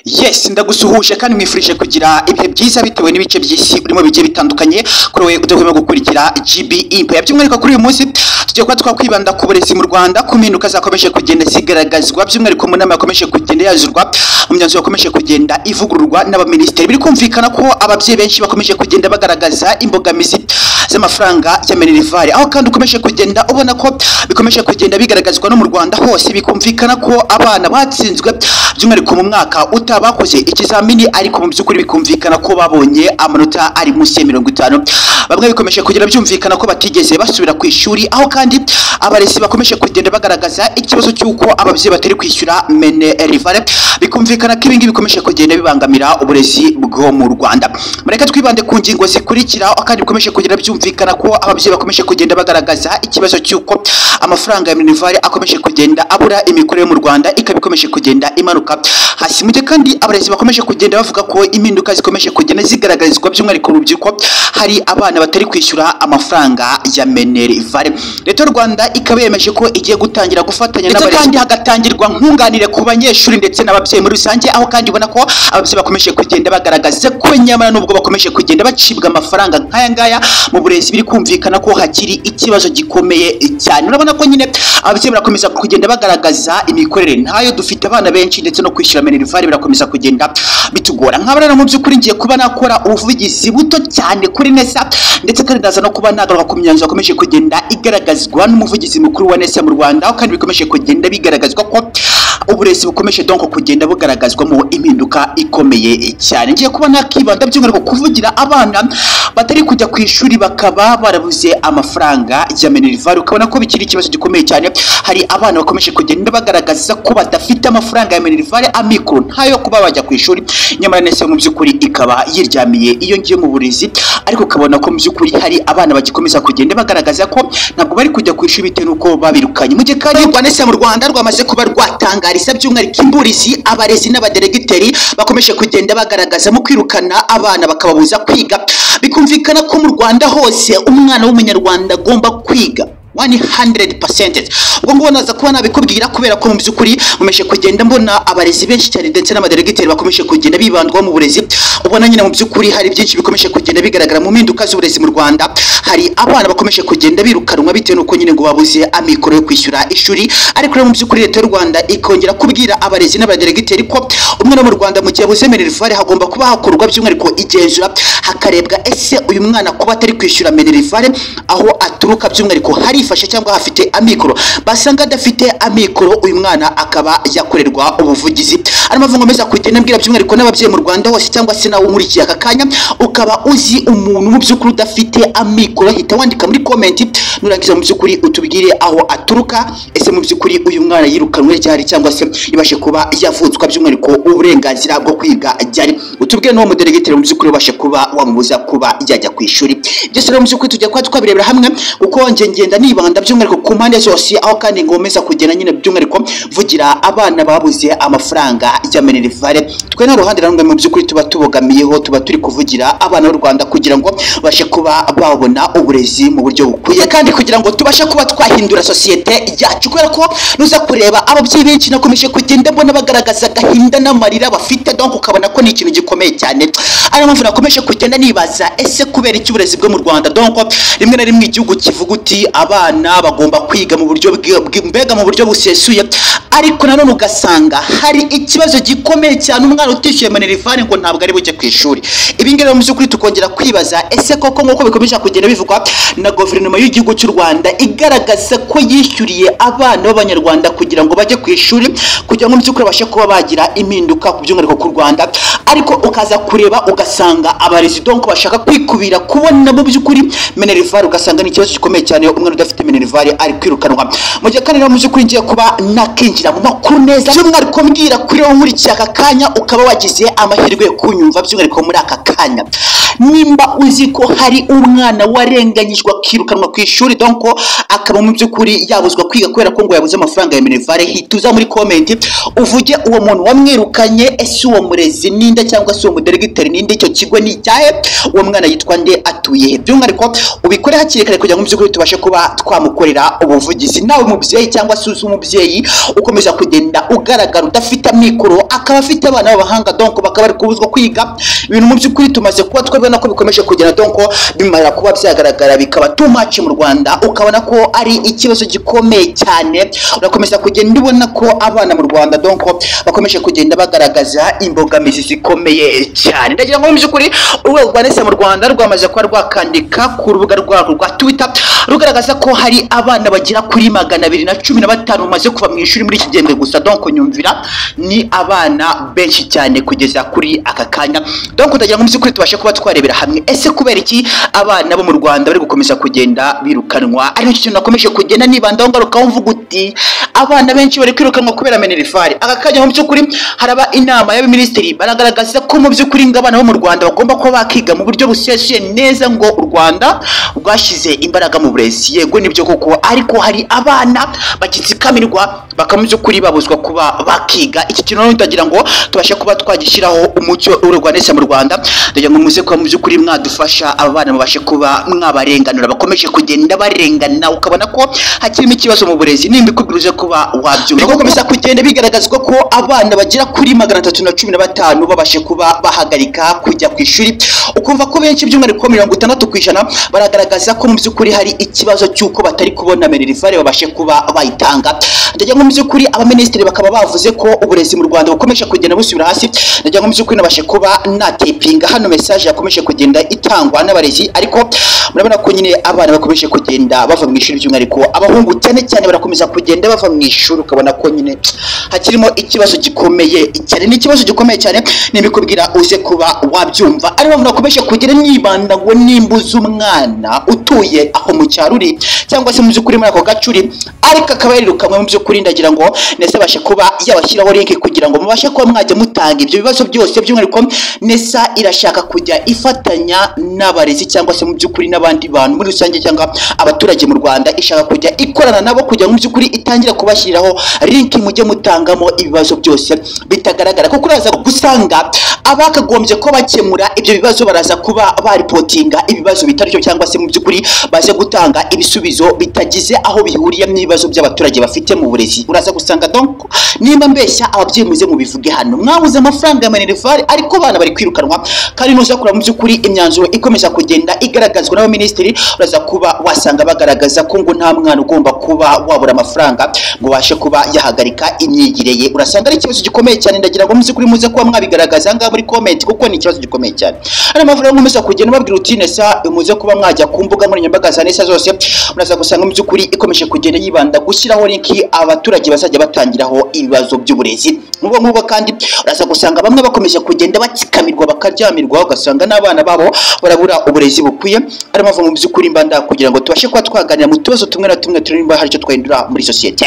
Yes, ndagusuhuje kandi mwifurije kugira ibihe byiza bitewe n'ibice by'isi urimo bigiye bitandukanye kuri we udahwema gukurikira GB Info. By'umwihariko kuri uyu munsi tugiye kuba twakwibanda ku burezi mu Rwanda, ku mpinduka zakomeje kugenda zigaragazwa, by'umwihariko mu nama yakomeje kugenda yazurwa, mu myanzuro yakomeje kugenda ivugururwa n'abaminisitiri. Biri kumvikana ko ababyeyi benshi bakomeje kugenda bagaragaza imbogamizi z'amafaranga ya minerivare, aho kandi ukomeje kugenda ubona ko bikomeje kugenda bigaragazwa no mu Rwanda hose. Bikumvikana ko abana batsinzwe by'umwihariko mu mwaka bakoze ikizamini, ariko mu by'ukuri bikumvikana ko babonye amanota ari munsi ya 50. Bamwe bikomeje kugira byumvikana ko batigeze basubira ku ishuri, aho kandi abarezi bakomeje kugenda bagaragaza ikibazo cy'uko ababyeyi batari kwishyura minerivare. Bikumvikana ko ibingi bikomeje kugenda bibangamira uburezi bwo mu Rwanda. Mureke twibande ku ngingo zikurikira, aho kandi bikomeje kugira byumvikana ko ababyeyi bakomeje kugenda bagaragaza ikibazo cy'uko amafaranga ya minerivare akomeje kugenda abura imikorere mu Rwanda, ikabikomeje kugenda imanuka hasi. Mu gihe kandi abarezi bakomeje kugenda bavuga ko impinduka zikomeje kugenda zigaragarizwa by'umwihariko urubyiruko, hari abana batari kwishyura amafaranga ya minerivare. Leta y'u Rwanda ikaba yemeje ko igiye gutangira gufatanya n'abarezi, kandi hagatangirwa nkunganire ku banyeshuri ndetse n'ababyeyi muri rusange, aho kandi ubona ko ababyeyi bakomeje kugenda bagaragaza ko nyamara nubwo bakomeje kugenda bacibwa amafaranga nk'aya ngaya mu burezi, biri kumvikana ko hakiri ikibazo gikomeye cyane. Urabona ko nyine ababyeyi barakomeza kugenda bagaragaza imikorere ntayo, dufite abana benshi ndetse no kwishyura minerivare birakomeza kugenda bitugora. Nk'abana mu by'ukuri ngiye kuba nakora ubuvugizi buto cyane kuri NESA, ndetse kandi ndaza no kuba nagaruka ku myanzuro yakomeje kugenda igaragazwa n'umuvugizi mukuru wa NESA mu Rwanda, aho kandi bikomeje kugenda bigaragazwa ko uburezi bukomeje donc kugenda bugaragazwamo impinduka ikomeye cyane. Ngiye kuba nakibanda by'umwihariko kuvugira abana batari kujya ku ishuri bakaba barabuze amafaranga ya minerivare. Ukabona ko bikiri ikibazo gikomeye cyane, hari abana bakomeje kugenda bagaragaza ko badafite amafaranga ya minerivare, amikoro ntayo kuba bajya ku ishuri, nyamara NESA mu by'ukuri ikaba yiryamiye iyo ngiye mu burezi. Ariko ukabona ko mu by'ukuri hari abana bagikomeza kugenda bagaragaza ko ntabwo bari kujya ku ishuri bitewe n'uko babirukanye. Mu gihe kandi NESA mu Rwanda rwamaze kuba rwatangariza by'umwihariko imburizi abarezi n'abaderegiteri bakomeje kugenda bagaragaza mu kwirukana abana bakababuza kwiga. Bikumvikana ko mu Rwanda hose umwana w'umunyarwanda agomba kwiga 100%. Ubwo ngo naza kuba nabikubwira kubera ko mu by'ukuri nkomeje kugenda mbona abarezi benshi cyane ndetse n'amaderegiteri bakomeje kugenda bibandwa mu burezi. Ubona nyine mu by'ukuri hari byinshi bikomeje kugenda bigaragara mu mpinduka z'uburezi mu Rwanda. Hari abana bakomeje kugenda birukanwa bitewe n'uko nyine ngo babuze amikoro yo kwishyura ishuri. Ariko mu by'ukuri Leta y'u Rwanda ikongera kubwira abarezi n'abaderegiteri ko umwana mu Rwanda mu gihe abuze minerivare hagomba kuba hakorwa by'umwihariko igenzura, hakarebwa ese uyu mwana kuba atari kwishyura minerivare aho aturuka by'umwihariko harifashe cyangwa hafite amikoro. Basanga adafite amikoro, uyu mwana akaba yakorerwa ubuvugizi. Arimo ngomeza kugenda mbwira by'umwihariko n'ababyeyi mu Rwanda hose, cyangwa se nawe nkurikiye aka kanya ukaba uzi umuntu mu by'ukuri udafite amikoro, hita wandika muri comment nurangiza mu by'ukuri utubwire aho aturuka, ese mu by'ukuri uyu mwana yirukanwe ryari cyangwa se ibashe kuba yavutswa by'umwihariko uburenganzira bwo kwiga ryari. Utubwire no muderegiteri mu by'ukuri ubashe kuba wamubuza kuba yajya ku ishuri. Byose rero mu by'ukuri tujya kwa twabirebera hamwe, kuko ngenda nibanda by'umwihariko ku mpande zose, aho kandi ngomeza kugena nyine by'umwihariko vugira abana babuze amafaranga ya minerivare. Twe na ruhande rero mu by'ukuri tuba tubogamiyeho, tuba turi kuvugira abana b'u Rwanda kugira ngo bashe kuba babona uburezi mu buryo bukwiye, kandi kugira ngo tubashe kuba twahindura societe yacu. Kubera ko nuza kureba ababyeyi benshi nakomeje kugenda mbona bagaragaza gahinda n'amarira bafite, donc ukabona ko ni ikintu gikomeye cyane. Ari mpamvu nakomeje kugenda nibaza ese kubera iki uburezi bwo mu Rwanda donc rimwe na rimwe igihugu kivuga uti abana bagomba kwiga mu buryo mbega mu buryo busesuye, ariko nanone ugasanga hari ikibazo gikomeye cyane, umwana utishyuye minerivare ngo ntabwo ari bujye ku ishuri. Ibi ngibi mu by'ukuri tukongera kwibaza ese koko nk'uko bikomeje kugenda bivugwa na guverinoma y'igihugu cy'u Rwanda igaragaza ko yishyuriye abana b'abanyarwanda kugira ngo bajye ku ishuri, kugira ngo mu by'ukuri bashe kuba bagira impinduka ku by'umwihariko ku Rwanda, ariko ukaza kureba ugasanga abarezi donc bashaka kwikubira kubona mu by'ukuri minerivare, ugasanga ni ikibazo gikomeye cyane, umwana udafite minerivare ari kwirukanwa. Mu gihe kandi mu by'ukuri ngiye kuba nakinjira mu makuru neza by'umwihariko mbwira kuri wowe nkurikiye aka kanya ukaba wagize amahirwe yo kunyumva by'umwihariko muri aka kanya. Nimba uzi ko hari umwana warenganyijwe akirukanwa ku ishuri donc akaba mu by'ukuri yabuzwa kwiga kubera ko ngo yabuze amafaranga ya minerivare, hituza muri comment uvuge uwo muntu wamwirukanye, ese uwo murezi ninde cyangwa se uwo muderegiteri ninde, icyo kigo ni icyahe, uwo mwana yitwa nde, atuye he. By'umwihariko ubikore hakiri kare kugira ngo mu by'ukuri tubashe kuba twamukorera ubuvugizi. Nawe mubyeyi cyangwa se umubyeyi ukomeza kugenda ugaragara udafite amikoro akaba afite abana b'abahanga donc bakaba bari kubuzwa kwiga ibintu mu by'ukuri tumaze kuba twebona ko bikomeje kugenda donc bimara kuba byagaragara bikaba too much mu Rwanda ukabona ko ari ikibazo gikomeye cyane urakomeza kugenda ubona ko abana mu Rwanda donc bakomeje kugenda bagaragaza imbogamizi zikomeye cyane ndagira ngo mu by'ukuri urwego rwa NESA mu Rwanda rwamaze kuba rwakandika ku rubuga rwabo rwa Twitter rugaragaza ko hari abana bagira kuri 215 bamaze kuva mu ishuri muri iki gihembwe gusa donc nyumvira ni abana benshi cyane kugeza kuri aka kanya donc ndagira ngo mu by'ukuri tubashe kuba twarebera hamwe ese kubera iki abana bo mu Rwanda bari gukomeza kugenda birukanwa ari cyo kintu nakomeje kugenda nibandaho ngaruka mvuga uti abana benshi bari kwirukanwa kubera minerivare aka kanya mu by'ukuri haraba inama y'abaminisitiri baragaragaza ko mu by'ukuri ngabana bo mu Rwanda bagomba kuba bakiga mu buryo busesuye neza ngo u Rwanda rwashize imbaraga mu burezi yego nibyo koko ariko hari abana bakitsikamirwa bakamuje kuri babuzwa kuba bakiga iki kintu ndagira ngo tubashe kuba twagishyiraho umucyo urwa NESA mu Rwanda ndagira ngo muze kuba mu by'ukuri mwadufasha abana mubashe kuba mwabarenganura bakomeje kugenda barengana ukabona ko hakirimo ikibazo mu burezi nimbikubwiruje kuba wabyumva gukomeza kugenda bigaragazwa ko abana bagira kuri 315 babashe kuba bahagarika kujya ku ishuri ukumva ko benshi by'umwihariko 60% baragaragaza ko mu by'ukuri hari ikibazo cy'uko batari kubona minerivare babashe kuba bayitanga ndagira ngo mu by'ukuri abaminisitiri bakaba bavuze ko uburezi mu Rwanda bukomeje kugenda busubira hasi ndagira ngo mu by'ukuri nabashe kuba natepinga hano message yakomeje kugenda itangwa n'abarezi ariko murabona ko nyine abana bakomeje kugenda bava mu ishuri by'umwihariko abahungu cyane barakomeza kugenda bava mu ishuri ukabona ko nyine hakirimo ikibazo gikomeye cyane n'ikibazo gikomeye cyane nimikubwira uze kuba wabyumva ari bamwe bakomeje kugera nibanda ngo nimbuza umwana utuye aho mu cyaruri cyangwa se mu by'ukuri muri ako gacuri ariko akaba yarirukanwe mu by'ukuri ndagira ngo NESA bashe kuba yabashyiraho link kugira ngo mubashe kuba mwajya mutanga ibyo bibazo byose by'umwihariko NESA irashaka kujya ifatanya n'abarezi cyangwa se mu by'ukuri n'abandi bantu muri rusange cyangwa abaturage mu Rwanda ishaka kujya ikorana nabo kugira ngo mu by'ukuri itangira kubashyiraho link mujye mutangamo ibibazo byose bitagaragara kuko uraza gusanga abakagombye ko bakemura ibyo bibazo baraza kuba baripotinga ibibazo bitaryo cyangwa se mu by'ukuri baze gutanga ibisubizo bitagize aho bihuriye n'ibibazo by'abaturage bafite mu burezi uraza gusanga donc nimba mbeshya ababyeyi muze mu bivuge hano mwabuze amafaranga ya minerivare ariko bana bari kwirukanwa kandi nuza kura mu by'ukuri imyanzuro ikomeza kugenda igaragazwa n'abaminisitiri uraza kuba wasanga bagaragaza ko ngo nta mwana ugomba kuba wabura amafaranga ngo bashe kuba yahagarika imyigire ye urasanga ari ikibazo gikomeye cyane ndagira ngo mu by'ukuri muze kuba mwabigaragaza ngaha muri comment kuko ni ikibazo gikomeye cyane ari amavuriro nkomeza kugenda babwira uti NESA muze kuba mwajya ku mbuga nkoranyambaga za NESA zose muraza gusanga mu by'ukuri ikomeje kugenda yibanda gushyiraho link abaturage bazajya batangiraho ibibazo by'uburezi n'ubwo kandi uraza gusanga bamwe bakomeje kugenda batsikamirwa bakaryamirwa ugasanga n'abana babo barabura uburezi bukwiye ari mpamvu mu by'ukuri mbanda kugira ngo tubashe kuba twaganira mu tubazo tumwe na tumwe turimba hari cyo twahindura muri societe